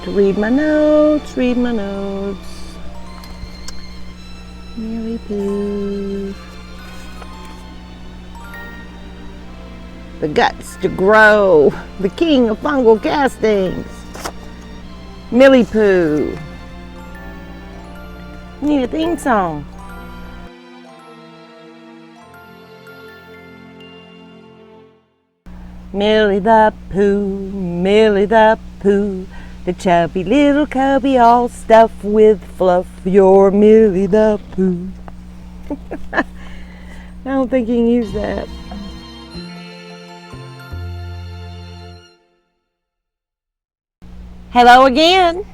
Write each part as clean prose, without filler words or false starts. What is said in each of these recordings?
to read my notes, Milly Poo. The guts to grow, the king of fungal castings. Milly Poo. We need a theme song. Milly the Poo, the chubby little cubby all stuffed with fluff. You're Milly the Poo. I don't think you can use that. Hello again.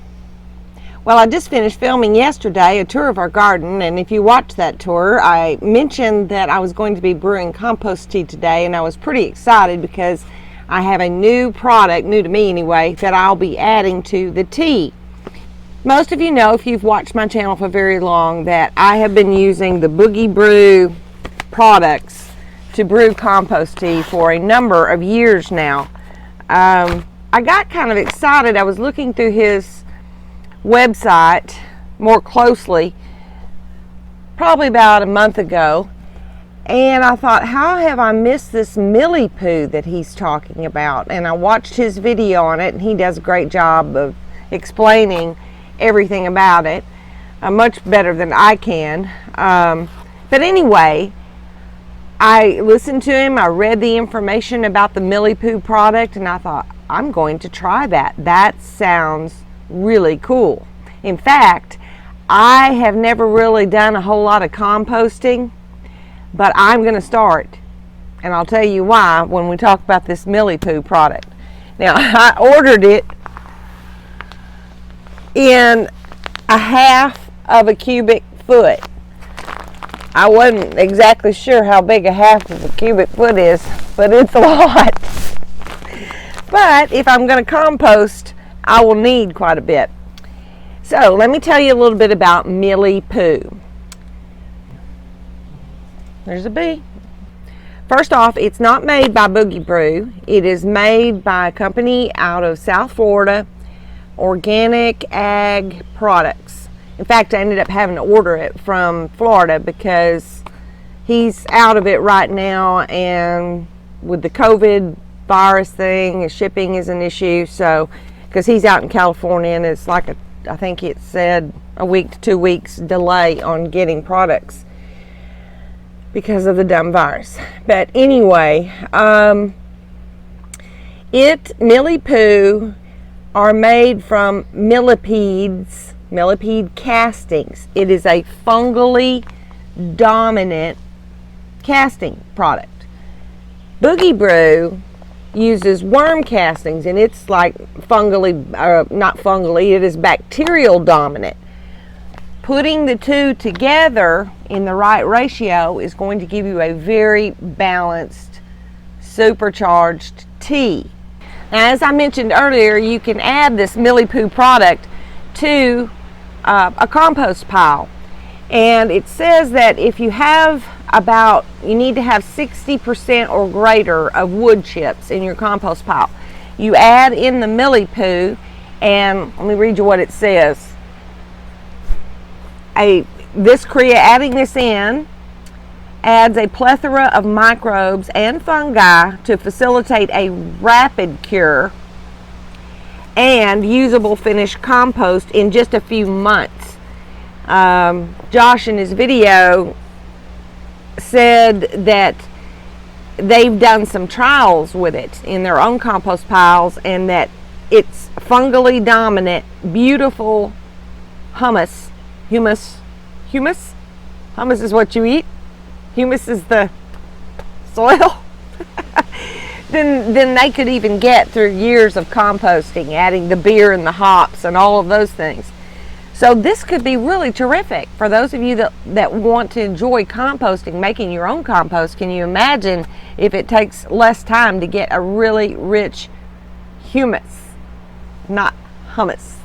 Well, I just finished filming yesterday a tour of our garden, and if you watched that tour, I mentioned that I was going to be brewing compost tea today, and I was pretty excited because I have a new product, new to me anyway, that I'll be adding to the tea. Most of you know, if you've watched my channel for very long, that I have been using the Boogie Brew products to brew compost tea for a number of years now. I got kind of excited. I was looking through his website more closely probably about a month ago, and I thought, how have I missed this Milly Poo that he's talking about? And I watched his video on it, and he does a great job of explaining everything about it, much better than I can. But anyway, I listened to him, I read the information about the Milly Poo product, and I thought, I'm going to try that. That sounds really cool. In fact, I have never really done a whole lot of composting, but I'm going to start, and I'll tell you why when we talk about this Milly Poo product. Now, I ordered it in a half of a cubic foot. I wasn't exactly sure how big a half of a cubic foot is, but it's a lot. But if I'm going to compost, I will need quite a bit. So let me tell you a little bit about Milly Poo. There's a bee. First off, it's not made by Boogie Brew. It is made by a company out of South Florida, Organic Ag Products. In fact, I ended up having to order it from Florida because he's out of it right now, and with the COVID virus thing, shipping is an issue. So because he's out in California, and it's like I think it said a week to 2 weeks delay on getting products because of the dumb virus. But anyway, Milly Poo are made from millipedes, millipede castings. It is a fungally dominant casting product. Boogie Brew uses worm castings, and it's like not fungally, it is bacterial dominant. Putting the two together in the right ratio is going to give you a very balanced, supercharged tea. Now, as I mentioned earlier, you can add this Milly Poo product to a compost pile, and it says that if you have you need to have 60% or greater of wood chips in your compost pile. You add in the Milly Poo, and let me read you what it says. Adding this in adds a plethora of microbes and fungi to facilitate a rapid cure and usable finished compost in just a few months. Josh in his video said that they've done some trials with it in their own compost piles, and that it's fungally dominant, beautiful humus. Humus is what you eat. Humus is the soil. then they could even get through years of composting, adding the beer and the hops and all of those things. So this could be really terrific for those of you that want to enjoy composting, making your own compost. Can you imagine if it takes less time to get a really rich humus, not hummus?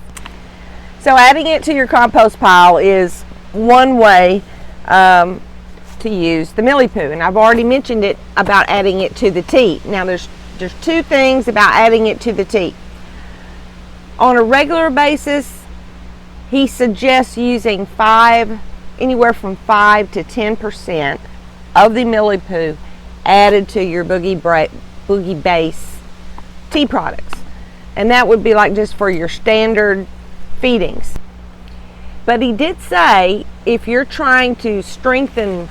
So adding it to your compost pile is one way to use the Milly Poo, and I've already mentioned it about adding it to the tea. Now there's two things about adding it to the tea. On a regular basis, he suggests using anywhere from 5 to 10% of the Milly Poo added to your boogie base tea products. And that would be like just for your standard feedings. But he did say if you're trying to strengthen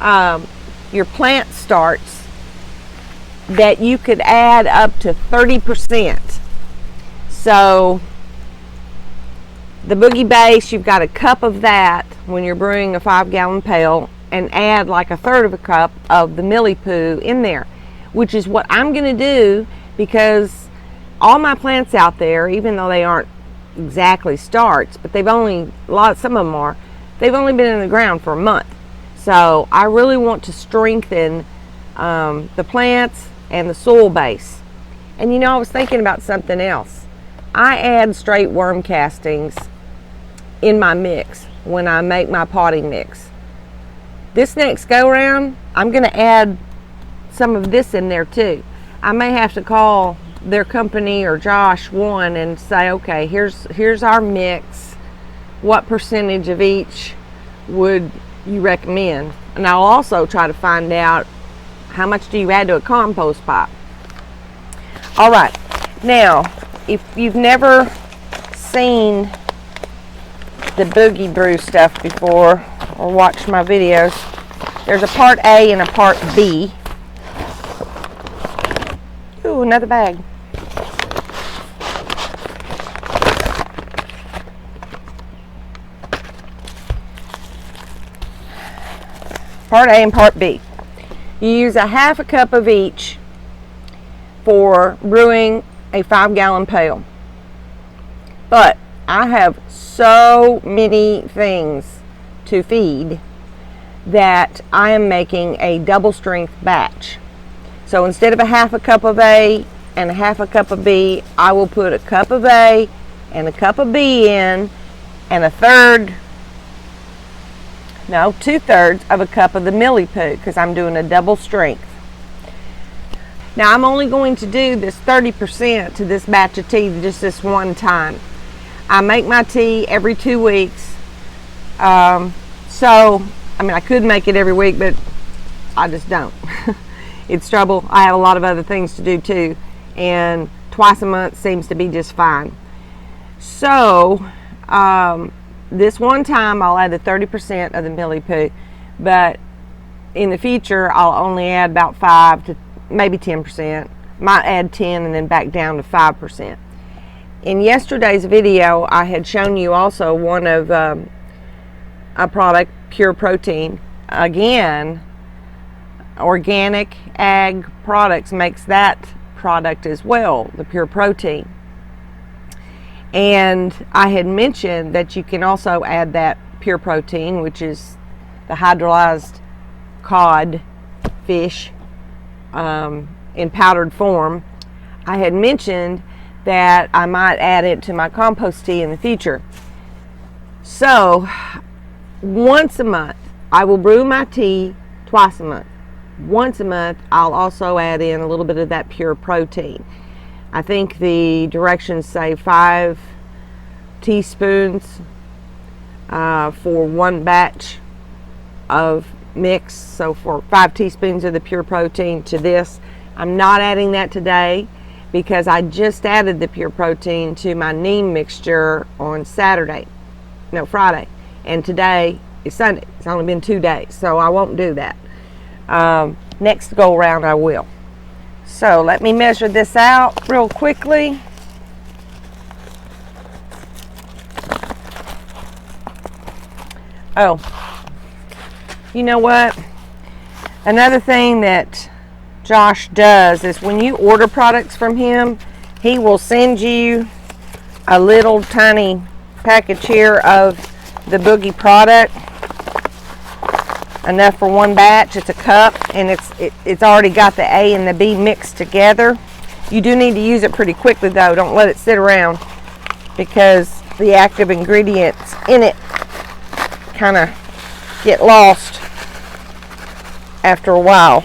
your plant starts, that you could add up to 30%. So the boogie base, you've got a cup of that when you're brewing a 5-gallon pail, and add like a third of a cup of the Milly Poo in there, which is what I'm going to do, because all my plants out there, even though they aren't exactly starts, but some of them are, they've only been in the ground for a month. So I really want to strengthen the plants and the soil base. And I was thinking about something else. I add straight worm castings in my mix when I make my potting mix. This next go around, I'm going to add some of this in there too. I may have to call their company or Josh one and say, okay, here's our mix. What percentage of each would you recommend? And I'll also try to find out how much do you add to a compost pile. All right, now if you've never seen the Boogie Brew stuff before or watched my videos, there's a part A and a part B. Ooh, another bag. Part A and part B. You use a half a cup of each for brewing a 5-gallon pail. But I have so many things to feed that I am making a double strength batch. So instead of a half a cup of A and a half a cup of B, I will put a cup of A and a cup of B in, and 2/3 of a cup of the Milly Poo, because I'm doing a double strength. Now I'm only going to do this 30% to this batch of tea just this one time. I make my tea every 2 weeks. I could make it every week, but I just don't. It's trouble. I have a lot of other things to do too, and twice a month seems to be just fine. So this one time I'll add the 30% of the Milly Poo, but in the future I'll only add about 5 to maybe 10%. Might add 10 and then back down to 5%. In yesterday's video I had shown you also one of a product, Pure Protein. Again, Organic Ag Products makes that product as well, the Pure Protein. And I had mentioned that you can also add that Pure Protein, which is the hydrolyzed cod fish in powdered form. I had mentioned that I might add it to my compost tea in the future. So once a month, I will brew my tea twice a month. Once a month, I'll also add in a little bit of that Pure Protein. I think the directions say 5 teaspoons for one batch of mix. So for 5 teaspoons of the Pure Protein to this. I'm not adding that today because I just added the Pure Protein to my neem mixture on Friday. And today is Sunday. It's only been 2 days, so I won't do that. Next go around I will. So let me measure this out real quickly. Oh, you know what? Another thing that Josh does is when you order products from him, he will send you a little tiny package here of the Boogie product. Enough for one batch. It's a cup, and it's already got the A and the B mixed together. You do need to use it pretty quickly though. Don't let it sit around, because the active ingredients in it kind of get lost after a while.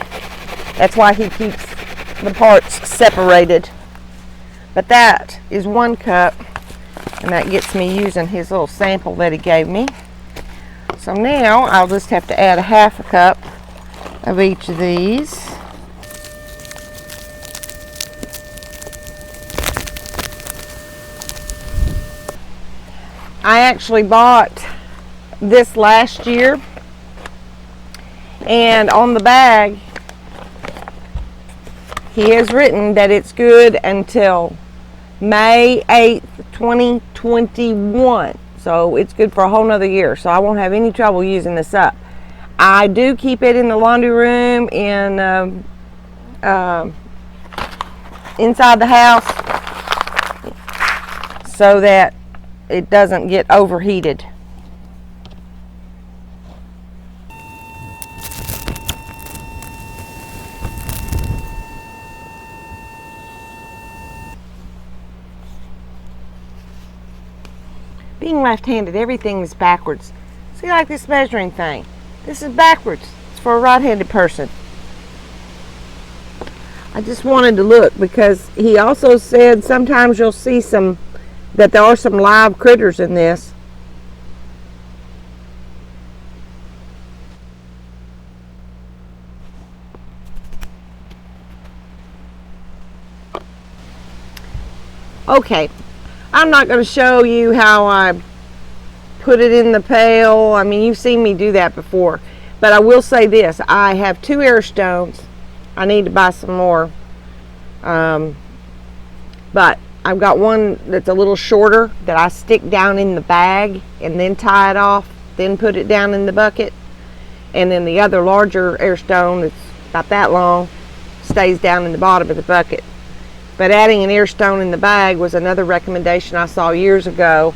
That's why he keeps the parts separated. But that is 1 cup, and that gets me using his little sample that he gave me. So now I'll just have to add a 1/2 cup of each of these. I actually bought this last year, and on the bag he has written that it's good until May 8th, 2021. So it's good for a whole nother year, so I won't have any trouble using this up. I do keep it in the laundry room in inside the house so that it doesn't get overheated. Being left-handed, everything is backwards. See, like this measuring thing. This is backwards. It's for a right-handed person. I just wanted to look because he also said sometimes you'll see that there are some live critters in this. Okay, I'm not going to show you how I put it in the pail. I mean, you've seen me do that before. But I will say this. I have 2 air stones. I need to buy some more. But I've got one that's a little shorter that I stick down in the bag and then tie it off, then put it down in the bucket. And then the other larger air stone that's about that long stays down in the bottom of the bucket. But adding an air stone in the bag was another recommendation I saw years ago.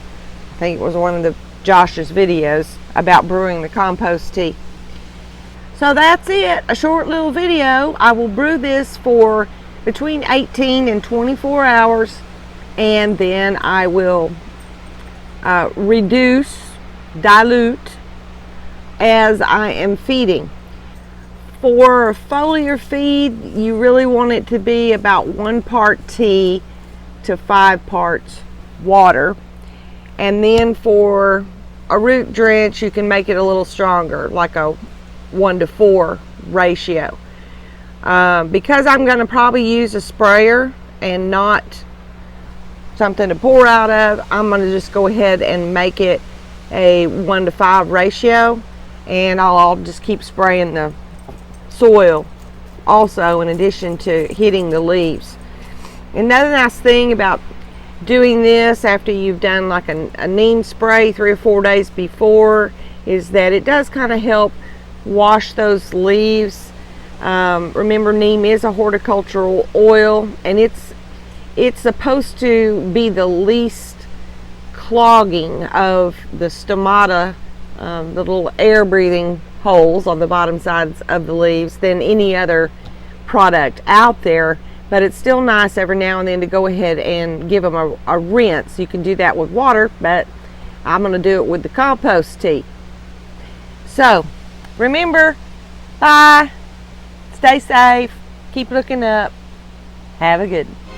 I think it was one of Josh's videos about brewing the compost tea. So that's it, a short little video. I will brew this for between 18 and 24 hours, and then I will dilute as I am feeding. For foliar feed, you really want it to be about 1 part tea to 5 parts water. And then for a root drench, you can make it a little stronger, like a 1-to-4 ratio. Because I'm going to probably use a sprayer and not something to pour out of, I'm going to just go ahead and make it a 1-to-5 ratio, and I'll just keep spraying the soil also in addition to hitting the leaves. Another nice thing about doing this after you've done like a neem spray 3 or 4 days before is that it does kind of help wash those leaves. Remember, neem is a horticultural oil, and it's supposed to be the least clogging of the stomata, the little air breathing holes on the bottom sides of the leaves, than any other product out there. But it's still nice every now and then to go ahead and give them a rinse. You can do that with water, but I'm going to do it with the compost tea. So remember, bye, stay safe, keep looking up, have a good one.